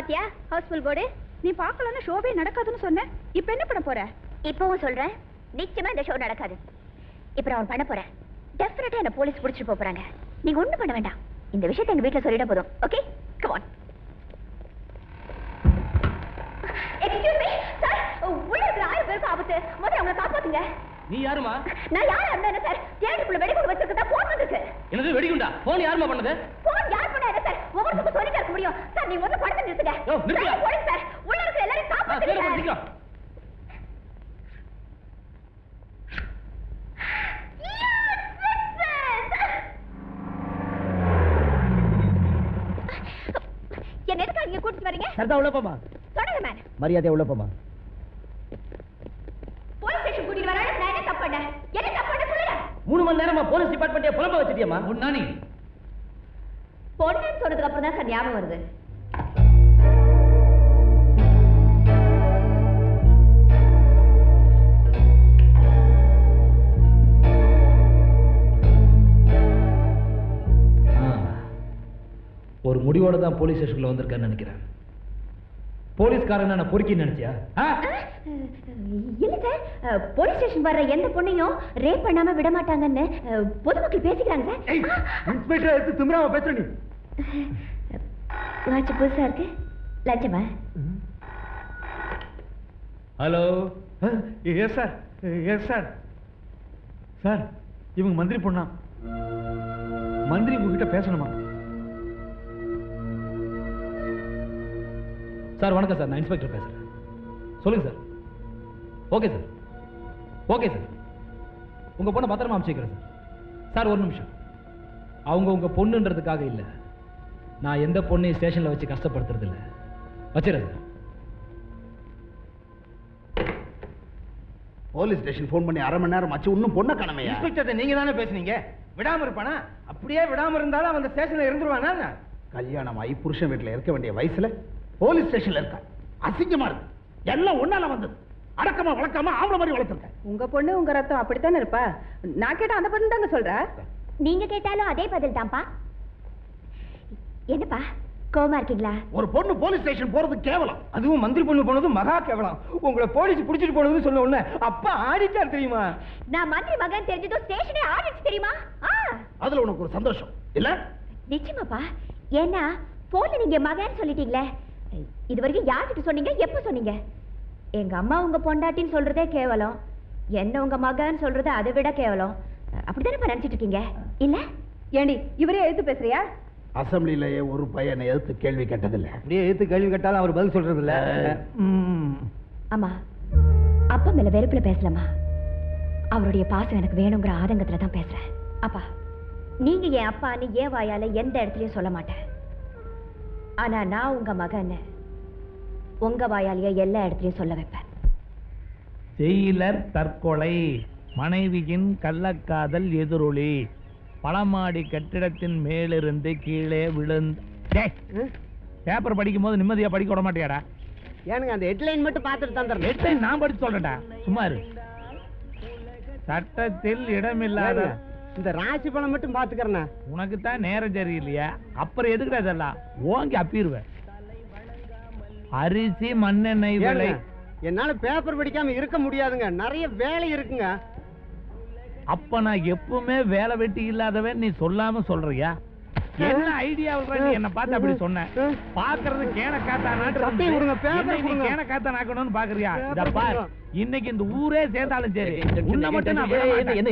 பாத்தியா Housefull board? நீ பார்க்கலன்னா ஷோவே நடக்காதுன்னு சொன்னேன். இப்போ என்ன பண்ண போற? இப்பவும் சொல்றேன், நிச்சயமா இந்த ஷோ நடக்காது. இப்போ நான் பண்ண போறேன். டெஃபினட்டா என்ன போலீஸ் பிடிச்சிட்டு போறாங்க. நீங்க ஒண்ணும் பண்ண வேண்டாம். இந்த விஷயத்தை எங்க வீட்டுல சொல்லிட போதும். Okay, come on. Excuse me sir, உள்ள இருக்கிற 1000 பேருக்கு ஆபத்து. முதல்ல அவங்களை காப்பாத்துங்க. நீ யாருமா? நான் யாரா இருந்தேன் சார்? தியேட்டருக்குள்ள வெடிகுண்டு வச்சிருக்கதா போன் வந்திருக்கு. என்னது வெடிகுண்டா? போன் யாருமா பண்ணது? போன் யார் பண்ணாரு சார்? ஒவ்வொருத்தருக்கும் சொல்லிட்டே இருக்க முடியும் சார். நீங்க வந்து படத்தை நிறுத்துங்க. போலீஸ் சார், உள்ள இருக்கிற எல்லாரையும் காப்பாத்துங்க. என்ன எதுக்கு அங்க கூட்டிட்டு வரீங்க? சர்தா உள்ள போமா. சொல்லுங்க மேன். மரியாதை உள்ள போமா. போலீஸ் ஸ்டேஷன் கூட்டிட்டு வரானே, நான் என்ன தப்பு பண்ணேன்? என்ன தப்பு பண்ண சொல்லுங்க. 3 மணி நேரமா போலீஸ் டிபார்ட்மெண்ட்டே புலம்ப வச்சிட்டியம்மா. முன்னாடி பொண்ணுன்னு சொன்னதுக்கு அப்புறம் தான் சார் ஞாபகம் வருது. ஒரு முடிவோட தான் போலீஸ் ஸ்டேஷன்ல வந்திருக்கேன்னு நினைக்கிறேன். போலீஸ்காரன் நான் பொறுக்கின்னு நினைச்சியா? இல்ல சார், போலீஸ் ஸ்டேஷன் வர்ற எந்த பொண்ணையும் ரேப் பண்ணாம விட மாட்டாங்கன்னு பொதுமக்கள் பேசிக்கிறாங்க சார். இன்ஸ்பெக்டர் எடுத்து திமிராம பேசுற நீ. வாட்ச் புதுசா இருக்கு. லட்சமா? Hello. Yes sir, yes sir. Sir, இவங்க மந்திரி பொண்ணா? மந்திரி உங்ககிட்ட பேசணுமா? சார் வணக்கம் சார், நான் இன்ஸ்பெக்டர் பேசுறேன். சொல்லுங்க sir. Okay sir, okay sir. உங்க பொண்ணை பத்திரமா அனுப்பிச்சிக்கிறேன் சார். சார் ஒரு நிமிஷம். அவங்க உங்க பொண்ணுன்றதுக்காக இல்லை, நான் எந்த பொண்ணையும் ஸ்டேஷன்ல வச்சு கஷ்டப்படுத்துறது இல்லை. வச்சிடறேன் சார். போலீஸ் ஸ்டேஷன் போன் பண்ணி 1/2 மணி நேரம் ஆச்சு, இன்னும் பொண்ணை காணமையா? இன்ஸ்பெக்டர் நீங்க தானே பேசுனீங்க. விடாம இருப்பானா? அப்படியே விடாம இருந்தாலும் அவன் ஸ்டேஷன்ல இருந்துருவானா? கல்யாணம் ஆகி புருஷன் வீட்டுல இருக்க வேண்டிய வயசுல போலீஸ் ஸ்டேஷன்ல இருக்கா. அசிங்கமா இருக்கு. எல்லாம் ஒன்னால வந்தது. அடக்கமா வளர்க்காம ஆம்பளை மாதிரி வளர்த்துருக்க. உங்க பொண்ணு உங்க ரத்தம் அப்படித்தானே இருப்பா. நான் கேட்டா அந்த பதில் தாங்க சொல்ற. நீங்க கேட்டாலும் அதே பதில் தான்ப்பா. என்னப்பா கோவமா இருக்கீங்களா? ஒரு பொண்ணு போலீஸ் ஸ்டேஷன் போறது கேவலம். அதுவும் மந்திரி பொண்ணு போனது மகா கேவலம். உங்களை போலீஸ் பிடிச்சிட்டு போனதுன்னு சொன்ன உடனே அப்பா ஆடிட்டார் தெரியுமா? நான் மந்திரி மகன் தெரிஞ்சதும் ஸ்டேஷனே ஆடிச்சு தெரியுமா? அதுல உனக்கு ஒரு சந்தோஷம் இல்ல? நிச்சயமாப்பா. ஏன்னா போன்ல நீங்க மகன் சொல்லிட்டீங்களே. இது வரைக்கும் யார்கிட்ட சொன்னீங்க, எப்ப சொன்னீங்க? எங்க அம்மா உங்க பொண்டாட்டின்னு சொல்றதே கேவலம், என்ன உங்க மகன் சொல்றது அதை விட கேவலம். அப்படித்தானே நினைச்சிட்டு இருக்கீங்க இல்ல? ஏண்டி இவரே எழுத்து பேசுறியா? அசம்பிளிலேயே ஒரு பையனை எதிர்த்து கேள்வி கேட்டதில்லை. அப்படியே எழுத்து கேள்வி கேட்டாலும் அவர் பதில் சொல்றது இல்ல. ஆமா, அப்பா மேல வெறுப்புல பேசலாமா? அவருடைய பாசம் எனக்கு வேணுங்கிற ஆதங்கத்துல தான் பேசுறேன். அப்பா, நீங்க என் அப்பான்னு ஏன் வாயால எந்த இடத்துலயும் சொல்ல மாட்டேன். ஆனா நான் உங்க மகன் உங்க வாயாலேயே எல்லா இடத்துலயும் சொல்ல வைப்பேன். ஜெயிலர் தற்கொலை, மனைவியின் கள்ளக்காதல் எதிரொலி, பழமாடி கட்டிடத்தின் மேலிருந்து கீழே விழுந்து. பேப்பர் படிக்கும் போது நிம்மதியா படிக்க விட மாட்டியாடா? ஏனுங்க அந்த ஹெட்லைன் மட்டும் பார்த்துட்டு தான் தரேன். ஹெட்லைன் நான் படிச்சு சொல்றேன்டா, சும்மா இரு. சட்டத்தில் இடமில்லாத இந்த ராசி பணம் மட்டும் பாத்துக்கிறேன். உனக்கு தான் நேரம் சரியில்லையா? அப்புறம் எதுக்குடா இதெல்லாம்? ஓங்கி அப்பிடுவேன். அரிசி மண்ணெண்ணெய் விலை. என்னால பேப்பர் படிக்காம இருக்க முடியாதுங்க, நிறைய வேலை இருக்குங்க. அப்ப நான் எப்பவுமே வேலை வெட்டி இல்லாதவன் நீ சொல்லாம சொல்றியா? என்ன ஐடியா நீ என்ன பார்த்து அப்படி சொன்ன? பாக்குறது கேன காத்தானாக்கணும்னு பாக்குறியா? இன்னைக்கு இந்த ஊரே சேர்ந்தாலும் சரி, உன்னை மட்டும்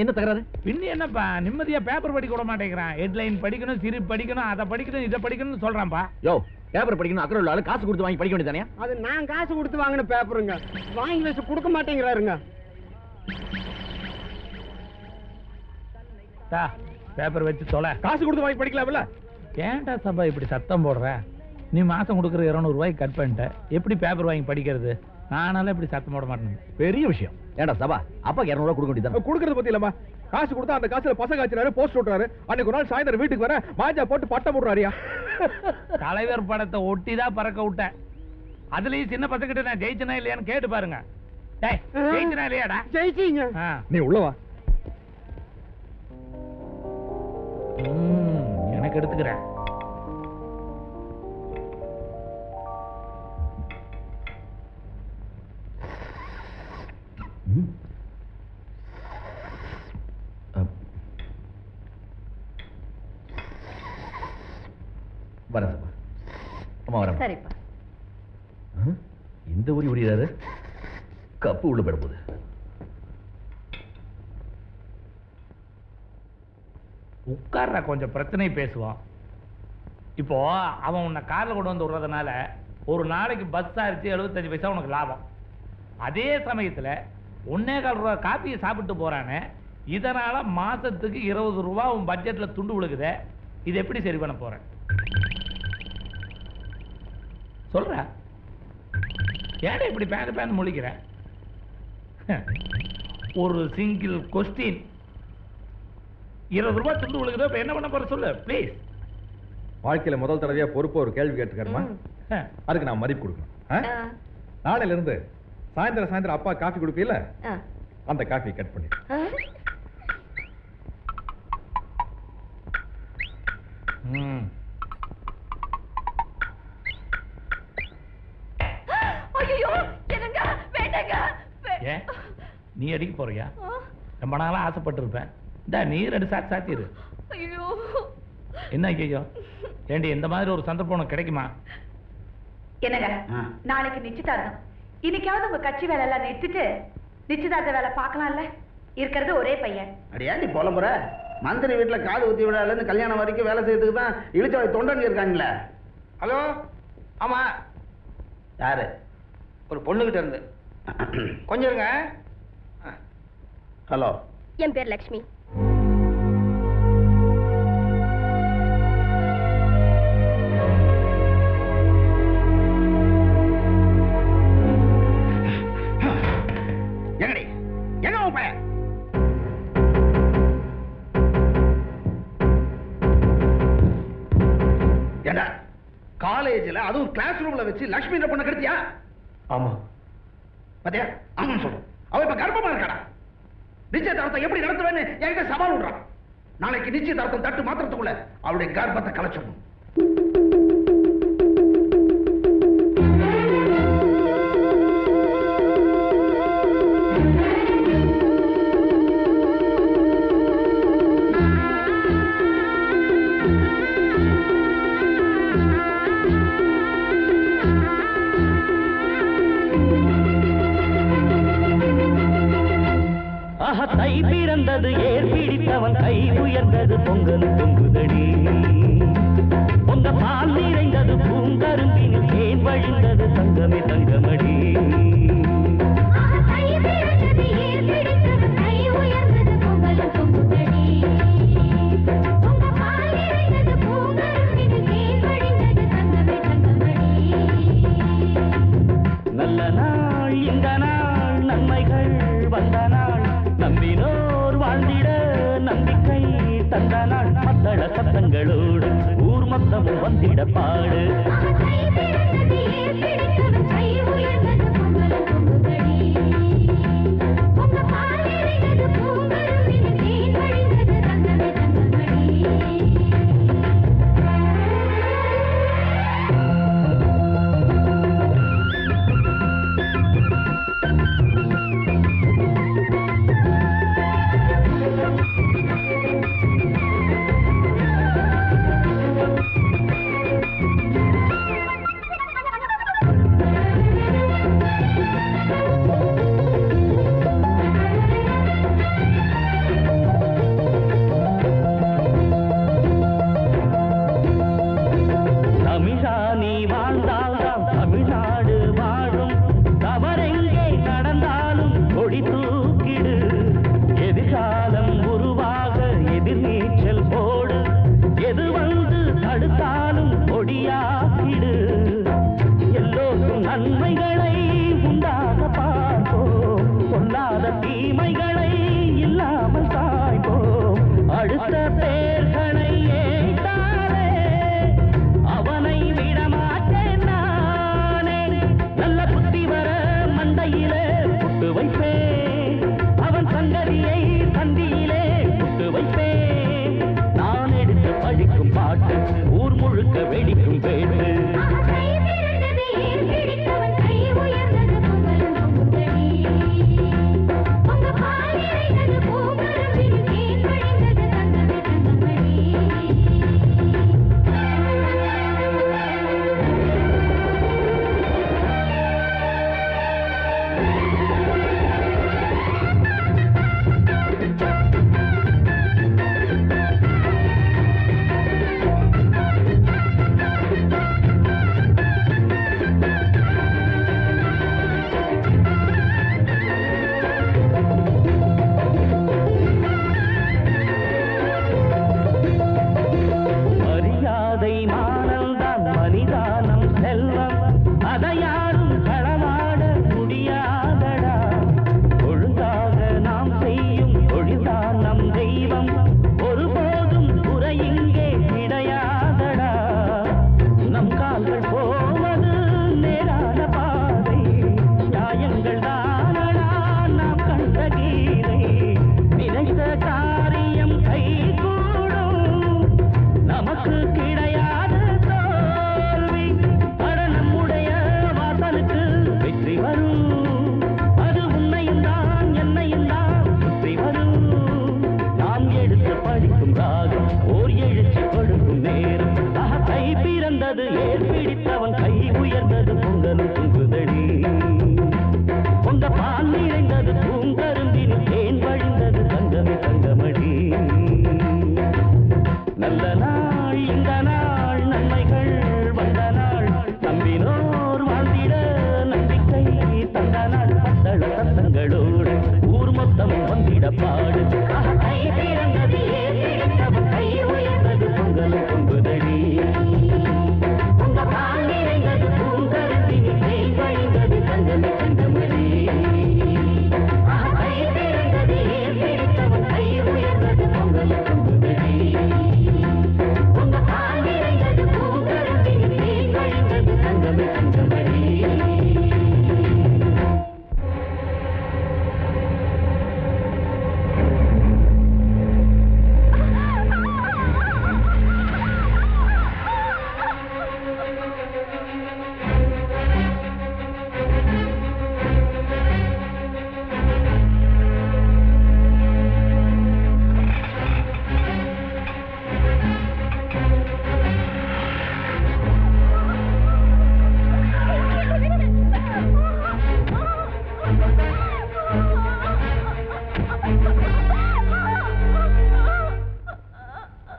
என்ன தகராறு? பின்ன என்னப்பா நிம்மதியா பேப்பர் படிக்க விட மாட்டேங்கிறான். ஹெட்லைன் படிக்கணும், சிரிப்பு படிக்கணும், அதை படிக்கணும், இதை படிக்கணும்னு சொல்றான்பா. யோ, பேப்பர் படிக்கணும் அக்கறை உள்ள ஆளு காசு கொடுத்து வாங்கி படிக்க வேண்டியதானே? அது நான் காசு கொடுத்து வாங்கின பேப்பருங்க, வாங்கி வச்சு கொடுக்க மாட்டேங்கிறாருங்க. பேப்பர் வச்சு தொலை. காசு கொடுத்து வாங்கி படிக்கலாம்ல? ஏன்டா சபா இப்படி சத்தம் போடுற? நீ மாசம் கொடுக்குற 200 ரூபாய்க்கு கட் பண்ணிட்ட, எப்படி பேப்பர் வாங்கி படிக்கிறது? நானால இப்படி சத்தம் போட மாட்டேன். பெரிய விஷயம். ஏன்டா சபா, அப்பா 200 ரூபாய் கொடுக்க வேண்டியது. கொடுக்கறது பத்தி இல்லம்மா, காசு கொடுத்தா அந்த காசுல பசங்க ஆச்சுறாரு, போஸ்ட் ஓட்டுறாரு. அன்னைக்கு ஒரு நாள் சாயந்தரம் வீட்டுக்கு வர மாஜா போட்டு பட்டம் போடுறாரியா. தலைவர் படத்தை ஒட்டிதான் பறக்க விட்டேன். அதுலயும் சின்ன பசங்கிட்ட நான் ஜெயிச்சனா இல்லையான்னு கேட்டு பாருங்க. ஜெயிச்சனா இல்லையாடா? ஜெயிச்சீங்க. நீ உள்ளவா, எனக்கு எடுத்துக்கிறேன். வரேன் சப்பா. அம்மா வரேன். சரிப்பா. இந்த ஊரி உரியாரு கப்பு உள்ள போயிட போகுது. உட்கார்ற கொஞ்சம் பிரச்சனை பேசுவான். இப்போ அவன் உன்னை கார்ல கொண்டு வந்து விடுறதுனால ஒரு நாளைக்கு பஸ் சார்ஜ் 75 பைசா உனக்கு லாபம். அதே சமயத்துல 1.25 ரூபா காப்பியை சாப்பிட்டு போறானே, இதனால மாசத்துக்கு 20 ரூபா உன் பட்ஜெட்ல துண்டு விழுகுதே. இது எப்படி சரி பண்ண போற சொல்ற? ஏடா இப்படி பேந்து முழிக்கிற? ஒரு சிங்கிள் கொஸ்டின், 20 ரூபாய் துண்டு விழுகுதோ, இப்ப என்ன பண்ண போற சொல்லு ப்ளீஸ். வாழ்க்கையில முதல் தடவையா பொறுப்பு ஒரு கேள்வி கேட்டுக்கிறமா, அதுக்கு நான் மதிப்பு கொடுக்கணும். நாளையில இருந்து சாயந்தரம் அப்பா காஃபி கொடுப்பீல, அந்த காஃபி கட் பண்ணி. நீ அடிக்க போறியா? ரொம்ப நாளா ஆசைப்பட்டு இருப்பேன். நீ 2 சாத்து சாத்திரு. என்ன ஐயோ ஏண்டி, இந்த மாதிரி ஒரு சந்தர்ப்பம் உனக்கு கிடைக்குமா? என்னங்க, நாளைக்கு நிச்சயதார்த்தம். இன்னைக்காவது உங்க கட்சி வேலை எல்லாம் நிறுத்திட்டு நிச்சயதார்த்த வேலை பார்க்கலாம்ல? இருக்கிறது ஒரே பையன். அடியா நீ போலம்புற மந்திரி வீட்டுல காது ஊத்தி விடால இருந்து கல்யாணம் வரைக்கும் வேலை செய்யறதுக்கு தான் இழுச்சவாய் தொண்டன் இருக்காங்களே. ஹலோ, ஆமா, யாரு? ஒரு பொண்ணுகிட்ட இருந்து. கொஞ்சம் இருங்க. ஹலோ, என் பேர் லக்ஷ்மி. எங்கடி எங்க உன் பையன்? ஏண்டா காலேஜ்ல அதுவும் கிளாஸ் ரூம்ல வச்சு லட்சுமி பொண்ணை கெடுத்தியா? ஆமா. பாத்தியா, ஆமா சொல்றோம். அவ இப்ப கர்ப்பமா இருக்காடா. நிச்சயதார்த்தம் எப்படி நடத்துவேன்னு என்கிட்ட சவால் விடுறான். நாளைக்கு நிச்சயதார்த்தம் தட்டு மாத்திரத்துக்குள்ள அவளுடைய கர்ப்பத்தை கலைச்சிடணும். தை பிறந்தது, ஏர் பிடித்தவன் கை உயர்ந்தது, பொங்கல் பொங்குதடி. பொங்க பால் நிறைந்தது, பூங்கரும்பினில் தேன் வழிந்தது, தங்கமே தங்கமடி. நல்ல நாள் இந்த நாள், நன்மைகள் வந்த நாள், நம்பினோர் வாழ்ந்திட நம்பிக்கை தந்த நாள். மத்தள சத்தங்களோடு ஊர் மொத்தமும் வந்திட பாடு.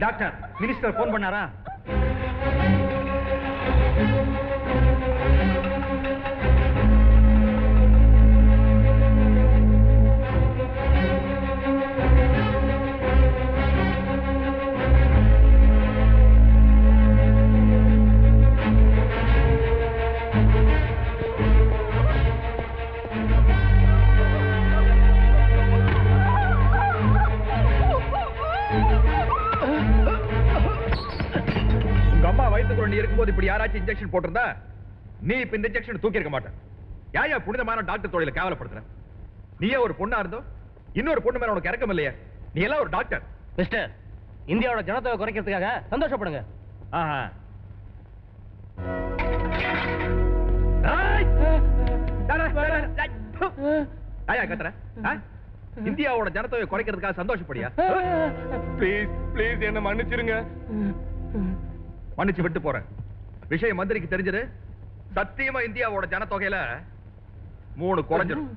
டாக்டர் மினிஸ்டர் போன் பண்ணாரா? இருக்கும்போது இப்படி யாராச்சும் இன்ஜெக்ஷன் போட்டிருந்தா நீ இப்ப இந்த இன்ஜெக்ஷன் தூக்கி இருக்க மாட்டேன். யாயா புனிதமான டாக்டர் தொழில கேவலப்படுத்துற? நீயே ஒரு பொண்ணா இருந்தோ இன்னொரு பொண்ணு மேல உனக்கு இறக்கம் இல்லையா? நீ எல்லாம் ஒரு டாக்டர். மிஸ்டர், இந்தியாவோட ஜனத்தொகை குறைக்கிறதுக்காக சந்தோஷப்படுங்க. ஆயா கத்துற? இந்தியாவோட ஜனத்தொகை குறைக்கிறதுக்காக சந்தோஷப்படியா? ப்ளீஸ் ப்ளீஸ் என்ன மன்னிச்சிருங்க. மன்னிச்சு விட்டு போறேன். விஷயம் மந்திரிக்கு தெரிஞ்சது சத்தியமா இந்தியாவோட ஜனத்தொகையில 3 குறைஞ்சிடும்.